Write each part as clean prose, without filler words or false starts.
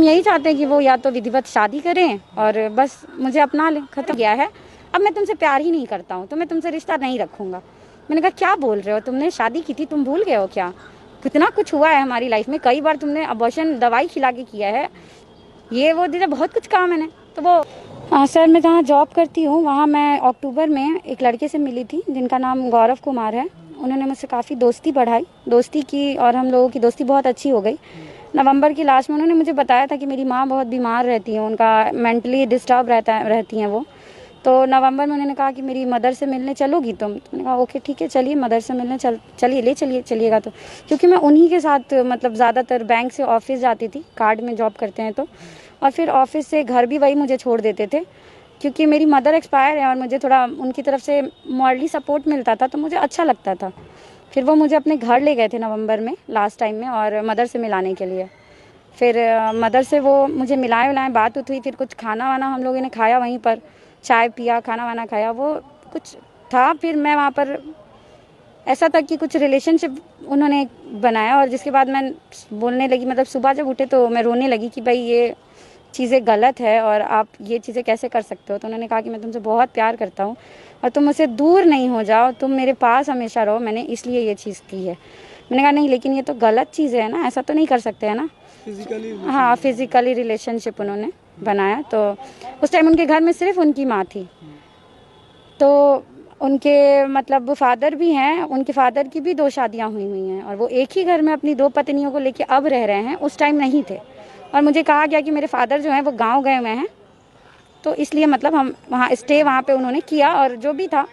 हम यही चाहते हैं कि वो या तो विधिवत शादी करें और बस मुझे अपना लें, खत्म गया है। अब मैं तुमसे प्यार ही नहीं करता हूँ तो मैं तुमसे रिश्ता नहीं रखूँगा। मैंने कहा क्या बोल रहे हो, तुमने शादी की थी, तुम भूल गए हो क्या? कितना कुछ हुआ है हमारी लाइफ में, कई बार तुमने अबॉर्शन दवाई खिला के किया है, ये वो दीदी बहुत कुछ काम है ना। तो वो सर मैं जहाँ जॉब करती हूँ वहाँ मैं अक्टूबर में एक लड़के से मिली थी जिनका नाम गौरव कुमार है। उन्होंने मुझसे काफ़ी दोस्ती बढ़ाई, दोस्ती की और हम लोगों की दोस्ती बहुत अच्छी हो गई। नवंबर की लास्ट में उन्होंने मुझे बताया था कि मेरी माँ बहुत बीमार रहती है, उनका मेंटली डिस्टर्ब रहती हैं वो। तो नवंबर में उन्होंने कहा कि मेरी मदर से मिलने चलोगी तुम? तो मैंने कहा ओके ठीक है चलिए, मदर से मिलने चलिएगा। तो क्योंकि मैं उन्हीं के साथ मतलब ज़्यादातर बैंक से ऑफिस जाती थी, कार्ड में जॉब करते हैं तो, और फिर ऑफिस से घर भी वही मुझे छोड़ देते थे क्योंकि मेरी मदर एक्सपायर है और मुझे थोड़ा उनकी तरफ से मॉरली सपोर्ट मिलता था तो मुझे अच्छा लगता था। फिर वो मुझे अपने घर ले गए थे नवंबर में लास्ट टाइम में और मदर से मिलाने के लिए। फिर मदर से वो मुझे मिलाए बात हुई, फिर कुछ खाना वाना हम लोगों ने खाया वहीं पर, चाय पिया, खाना वाना खाया, वो कुछ था। फिर मैं वहाँ पर ऐसा था कि कुछ रिलेशनशिप उन्होंने बनाया और जिसके बाद मैं बोलने लगी, मतलब सुबह जब उठे तो मैं रोने लगी कि भाई ये चीज़ें गलत है और आप ये चीज़ें कैसे कर सकते हो। तो उन्होंने कहा कि मैं तुमसे बहुत प्यार करता हूँ और तुम मुझसे दूर नहीं हो जाओ, तुम मेरे पास हमेशा रहो, मैंने इसलिए ये चीज़ की है। मैंने कहा नहीं लेकिन ये तो गलत चीज़ है ना, ऐसा तो नहीं कर सकते है ना। हाँ फिजिकली रिलेशनशिप उन्होंने बनाया। तो उस टाइम उनके घर में सिर्फ उनकी माँ थी, तो उनके मतलब फादर भी हैं, उनके फादर की भी 2 शादियां हुई हैं और वो एक ही घर में अपनी 2 पत्नियों को लेके अब रह रहे हैं, उस टाइम नहीं थे। और मुझे कहा गया कि मेरे फादर जो हैं वो गांव गए हुए हैं, तो इसलिए मतलब हम वहाँ स्टे वहाँ पे उन्होंने किया और जो भी था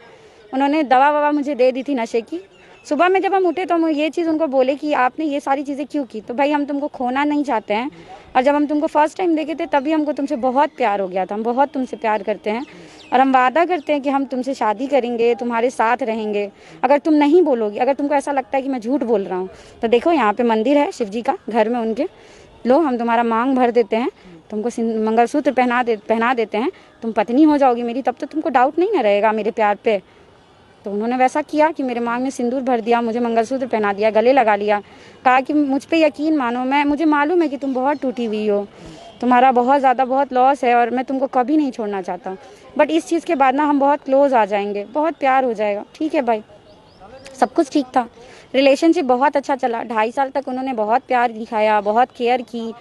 उन्होंने दवा ववा मुझे दे दी थी नशे की। सुबह में जब हम उठे तो हम ये चीज़ उनको बोले कि आपने ये सारी चीज़ें क्यों की? तो भाई हम तुमको खोना नहीं चाहते हैं और जब हम तुमको फर्स्ट टाइम देखे थे तभी हमको तुमसे बहुत प्यार हो गया था, हम बहुत तुमसे प्यार करते हैं और हम वादा करते हैं कि हम तुमसे शादी करेंगे, तुम्हारे साथ रहेंगे। अगर तुम नहीं बोलोगी, अगर तुमको ऐसा लगता है कि मैं झूठ बोल रहा हूँ तो देखो यहाँ पे मंदिर है शिव जी का, घर में उनके, लो हम तुम्हारा मांग भर देते हैं, तुमको मंगलसूत्र पहना देते हैं, तुम पत्नी हो जाओगी मेरी, तब तो तुमको डाउट नहीं ना रहेगा मेरे प्यार पे। तो उन्होंने वैसा किया कि मेरे मांग में सिंदूर भर दिया, मुझे मंगलसूत्र पहना दिया, गले लगा लिया, कहा कि मुझ पे यकीन मानो, मुझे मालूम है कि तुम बहुत टूटी हुई हो, तुम्हारा बहुत ज़्यादा बहुत लॉस है और मैं तुमको कभी नहीं छोड़ना चाहता हूँ, बट इस चीज़ के बाद ना हम बहुत क्लोज आ जाएंगे, बहुत प्यार हो जाएगा। ठीक है भाई, सब कुछ ठीक था, रिलेशनशिप बहुत अच्छा चला, 2.5 साल तक उन्होंने बहुत प्यार दिखाया, बहुत केयर की,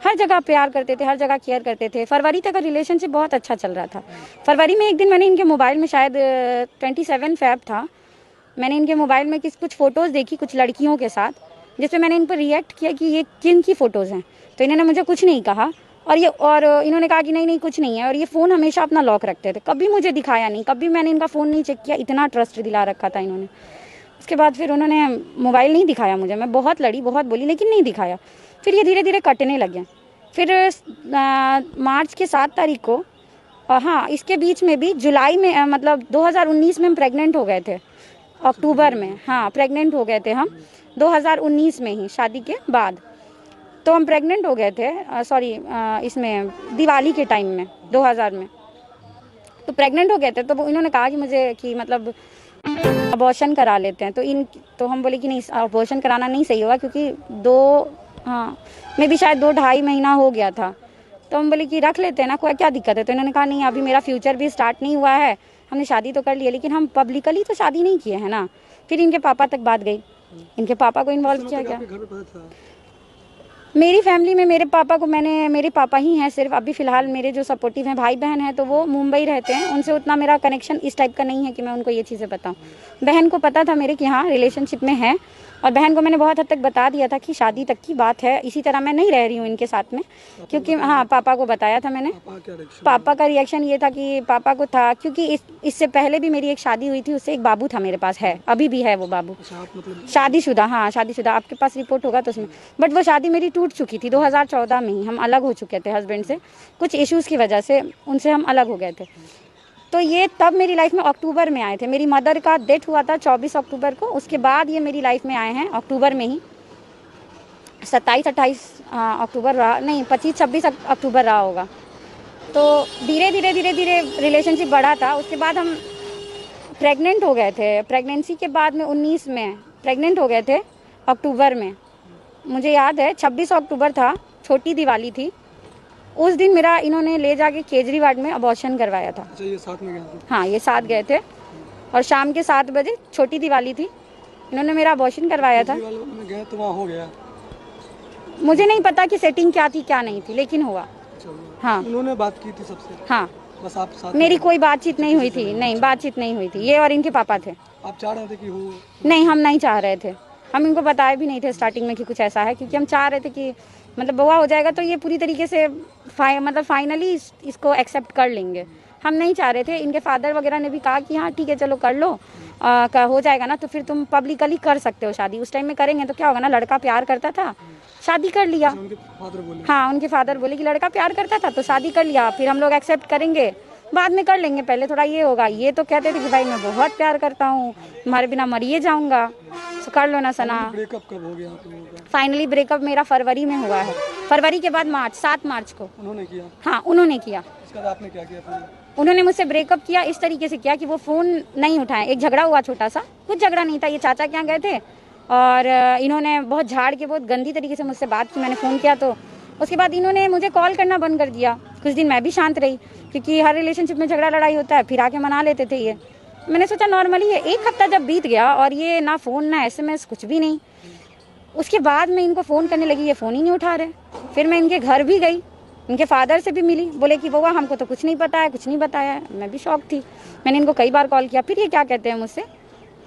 हर जगह प्यार करते थे, हर जगह केयर करते थे। फरवरी तक का रिलेशनशिप बहुत अच्छा चल रहा था। फरवरी में एक दिन मैंने इनके मोबाइल में, शायद 27 फ़ेब था, मैंने इनके मोबाइल में कुछ फ़ोटोज़ देखी कुछ लड़कियों के साथ, जिसपे मैंने इन पर रिएक्ट किया कि ये किन की फ़ोटोज़ हैं। तो इन्होंने मुझे कुछ नहीं कहा और इन्होंने कहा कि नहीं कुछ नहीं है, और ये फ़ोन हमेशा अपना लॉक रखते थे, कभी मुझे दिखाया नहीं, कभी मैंने इनका फ़ोन नहीं चेक किया, इतना ट्रस्ट दिला रखा था इन्होंने। उसके बाद फिर उन्होंने मोबाइल नहीं दिखाया मुझे, मैं बहुत लड़ी, बहुत बोली, लेकिन नहीं दिखाया। फिर ये धीरे धीरे कटने लगे। फिर मार्च के 7 तारीख को, हाँ इसके बीच में भी जुलाई में, मतलब 2019 में हम प्रेग्नेंट हो गए थे, अक्टूबर में, हाँ प्रेग्नेंट हो गए थे हम 2019 में ही, शादी के बाद तो हम प्रेग्नेंट हो गए थे, सॉरी इसमें दिवाली के टाइम में 2000 में तो प्रेग्नेंट हो गए थे। तो इन्होंने कहा कि मुझे कि मतलब अबॉर्शन करा लेते हैं, तो हम बोले कि नहीं अबॉर्शन कराना नहीं सही होगा क्योंकि मैं भी शायद 2-2.5 महीना हो गया था, तो हम बोले कि रख लेते हैं ना, कोई क्या दिक्कत है। तो इन्होंने कहा नहीं अभी मेरा फ्यूचर भी स्टार्ट नहीं हुआ है, हमने शादी तो कर ली है लेकिन हम पब्लिकली तो शादी नहीं किए हैं ना। फिर इनके पापा तक बात गई, इनके पापा को इन्वॉल्व किया गया। मेरी फैमिली में मेरे पापा ही हैं सिर्फ अभी फ़िलहाल, मेरे जो सपोर्टिव हैं भाई बहन हैं तो वो मुंबई रहते हैं, उनसे उतना मेरा कनेक्शन इस टाइप का नहीं है कि मैं उनको ये चीज़ें बताऊं। बहन को पता था मेरे कि हाँ रिलेशनशिप में है, और बहन को मैंने बहुत हद तक बता दिया था कि शादी तक की बात है, इसी तरह मैं नहीं रह रही हूँ इनके साथ में, क्योंकि हाँ पापा को बताया था मैंने। पापा का रिएक्शन ये था कि पापा को था क्योंकि इससे पहले भी मेरी एक शादी हुई थी, उससे एक बाबू था मेरे पास, है अभी भी है वो बाबू, शादीशुदा, हाँ शादीशुदा, आपके पास रिपोर्ट होगा तो उसमें, बट वो शादी मेरी टूट चुकी थी 2014 में ही, हम अलग हो चुके थे हस्बैंड से, कुछ इश्यूज़ की वजह से उनसे हम अलग हो गए थे। तो ये तब मेरी लाइफ में अक्टूबर में आए थे, मेरी मदर का डेथ हुआ था 24 अक्टूबर को, उसके बाद ये मेरी लाइफ में आए हैं अक्टूबर में ही, 27-28 अक्टूबर रहा, नहीं 25-26 अक्टूबर रहा होगा। तो धीरे धीरे रिलेशनशिप बढ़ा था। उसके बाद हम प्रेग्नेंट हो गए थे, प्रेगनेंसी के बाद में 19 में प्रेग्नेंट हो गए थे अक्टूबर में, मुझे याद है 26 अक्टूबर था, छोटी दिवाली थी, उस दिन मेरा इन्होंने ले जाके केजरीवाल में अबॉर्शन करवाया था। अच्छा, ये साथ में गए थे? हाँ, ये साथ गए थे और शाम के 7 बजे, छोटी दिवाली थी, इन्होंने मेरा अबॉर्शन करवाया था। केजरीवाल में गए तो वहाँ हो गया? मुझे नहीं पता कि सेटिंग क्या थी क्या नहीं थी, लेकिन हुआ। अच्छा, हाँ उन्होंने बात की थी सबसे? हाँ, बस आप साथ मेरी में? कोई बातचीत नहीं हुई थी, नहीं बातचीत नहीं हुई थी, ये और इनके पापा थे। आप चाह रहे थे कि हो? नहीं, हम नहीं चाह रहे थे, हम इनको बताए भी नहीं थे स्टार्टिंग में कि कुछ ऐसा है, क्योंकि हम चाह रहे थे कि मतलब बउआ हो जाएगा तो ये पूरी तरीके से मतलब फाइनली इसको एक्सेप्ट कर लेंगे। हम नहीं चाह रहे थे। इनके फादर वगैरह ने भी कहा कि हाँ ठीक है चलो कर लो, हो जाएगा ना तो फिर तुम पब्लिकली कर सकते हो शादी। उस टाइम में करेंगे तो क्या होगा ना, लड़का प्यार करता था, शादी कर लिया। उनके फादर बोले? हाँ, उनके फादर बोले कि लड़का प्यार करता था तो शादी कर लिया, फिर हम लोग एक्सेप्ट करेंगे, बाद में कर लेंगे, पहले थोड़ा ये होगा। ये तो कहते थे कि भाई मैं बहुत प्यार करता हूँ, तुम्हारे बिना मरिए जाऊंगा, तो कर लो ना सना। ब्रेकअप कब हो गया आप लोगों का? फाइनली ब्रेकअप मेरा फरवरी में हुआ है, फरवरी के बाद मार्च, 7 मार्च को। उन्होंने किया? हाँ, उन्होंने किया। इसके बाद आपने क्या किया फिर? उन्होंने मुझसे ब्रेकअप किया, इस तरीके से किया कि वो फ़ोन नहीं उठाए। एक झगड़ा हुआ छोटा सा, कुछ झगड़ा नहीं था, ये चाचा के यहाँ गए थे और इन्होंने बहुत झाड़ के बहुत गंदी तरीके से मुझसे बात की। मैंने फ़ोन किया तो उसके बाद इन्होंने मुझे कॉल करना बंद कर दिया। कुछ दिन मैं भी शांत रही, क्योंकि हर रिलेशनशिप में झगड़ा लड़ाई होता है, फिर आके मना लेते थे ये। मैंने सोचा नॉर्मली है। एक हफ्ता जब बीत गया और ये ना फ़ोन ना SMS कुछ भी नहीं, उसके बाद मैं इनको फ़ोन करने लगी, ये फ़ोन ही नहीं उठा रहे। फिर मैं इनके घर भी गई, इनके फादर से भी मिली, बोले कि बउआ हमको तो कुछ नहीं पता है, कुछ नहीं बताया है। मैं भी शॉक थी, मैंने इनको कई बार कॉल किया। फिर ये क्या कहते हैं मुझसे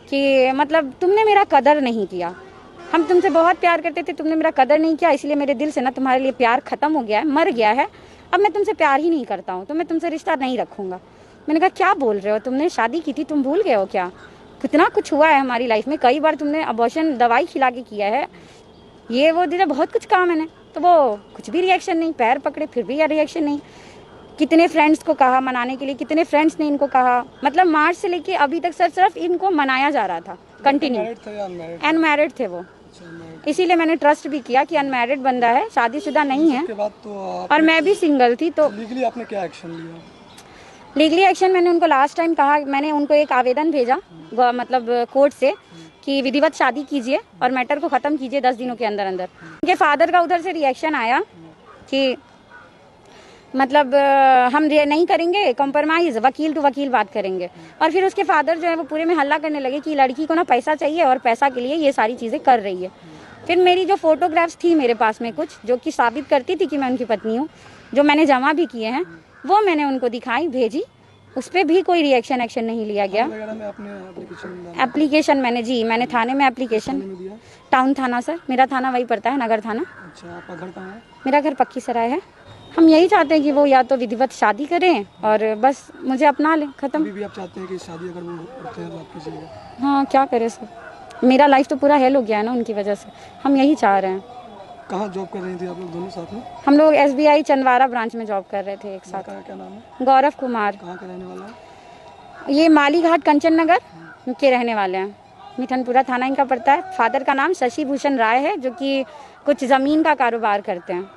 कि मतलब तुमने मेरा कदर नहीं किया, हम तुमसे बहुत प्यार करते थे, तुमने मेरा कदर नहीं किया, इसलिए मेरे दिल से ना तुम्हारे लिए प्यार ख़त्म हो गया है, मर गया है, अब मैं तुमसे प्यार ही नहीं करता हूँ, तो मैं तुमसे रिश्ता नहीं रखूँगा। मैंने कहा क्या बोल रहे हो, तुमने शादी की थी, तुम भूल गए हो क्या? कितना कुछ हुआ है हमारी लाइफ में, कई बार तुमने अबॉर्शन दवाई खिला के किया है, ये वो दीदा बहुत कुछ कहा मैंने, तो वो कुछ भी रिएक्शन नहीं, पैर पकड़े फिर भी रिएक्शन नहीं। कितने फ्रेंड्स को कहा मनाने के लिए, कितने फ्रेंड्स ने इनको कहा, मतलब मार्च से लेके अभी तक सिर्फ इनको मनाया जा रहा था कंटिन्यू। अनमैरिड थे वो, इसीलिए मैंने ट्रस्ट भी किया कि अनमैरिड बंदा है, शादीशुदा नहीं है। उसके बाद तो और मैं भी सिंगल थी। तो लीगली आपने क्या एक्शन लिया? लीगली एक्शन मैंने उनको लास्ट टाइम कहा, मैंने उनको एक आवेदन भेजा मतलब कोर्ट से कि विधिवत शादी कीजिए और मैटर को ख़त्म कीजिए 10 दिनों के अंदर अंदर। उनके फादर का उधर से रिएक्शन आया कि मतलब हम नहीं करेंगे कॉम्प्रोमाइज़, वकील टू वकील बात करेंगे। और फिर उसके फादर जो है वो पूरे में हल्ला करने लगे कि लड़की को ना पैसा चाहिए और पैसा के लिए ये सारी चीज़ें कर रही है। फिर मेरी जो फोटोग्राफ्स थी मेरे पास में कुछ, जो कि साबित करती थी कि मैं उनकी पत्नी हूँ, जो मैंने जमा भी किए हैं, वो मैंने उनको दिखाई, भेजी, उस पर भी कोई रिएक्शन एक्शन नहीं लिया गया। एप्लीकेशन मैंने थाने में एप्लीकेशन, टाउन थाना सर, मेरा थाना वही पड़ता है, नगर थाना। अच्छा, आपका घर कहाँ है? मेरा घर पक्की सराय है। हम यही चाहते हैं कि वो या तो विधिवत शादी करें और बस मुझे अपना लें, खत्म। अभी भी आप चाहते हैं कि शादी अगर वो करते हैं तो आप कीजिएगा? हाँ, क्या करें सर, मेरा लाइफ तो पूरा हेल हो गया है ना उनकी वजह से। हम यही चाह रहे हैं। कहाँ जॉब कर रही थी आप लोग दोनों साथ में? हम लोग SBI चंदवारा ब्रांच में जॉब कर रहे थे एक साथ। क्या नाम है? गौरव कुमार। कहाँ का रहने वाला है? ये माली घाट कंचन नगर के रहने वाले हैं, मिठनपुरा थाना इनका पड़ता है। फादर का नाम शशि भूषण राय है, जो कि कुछ ज़मीन का कारोबार करते हैं।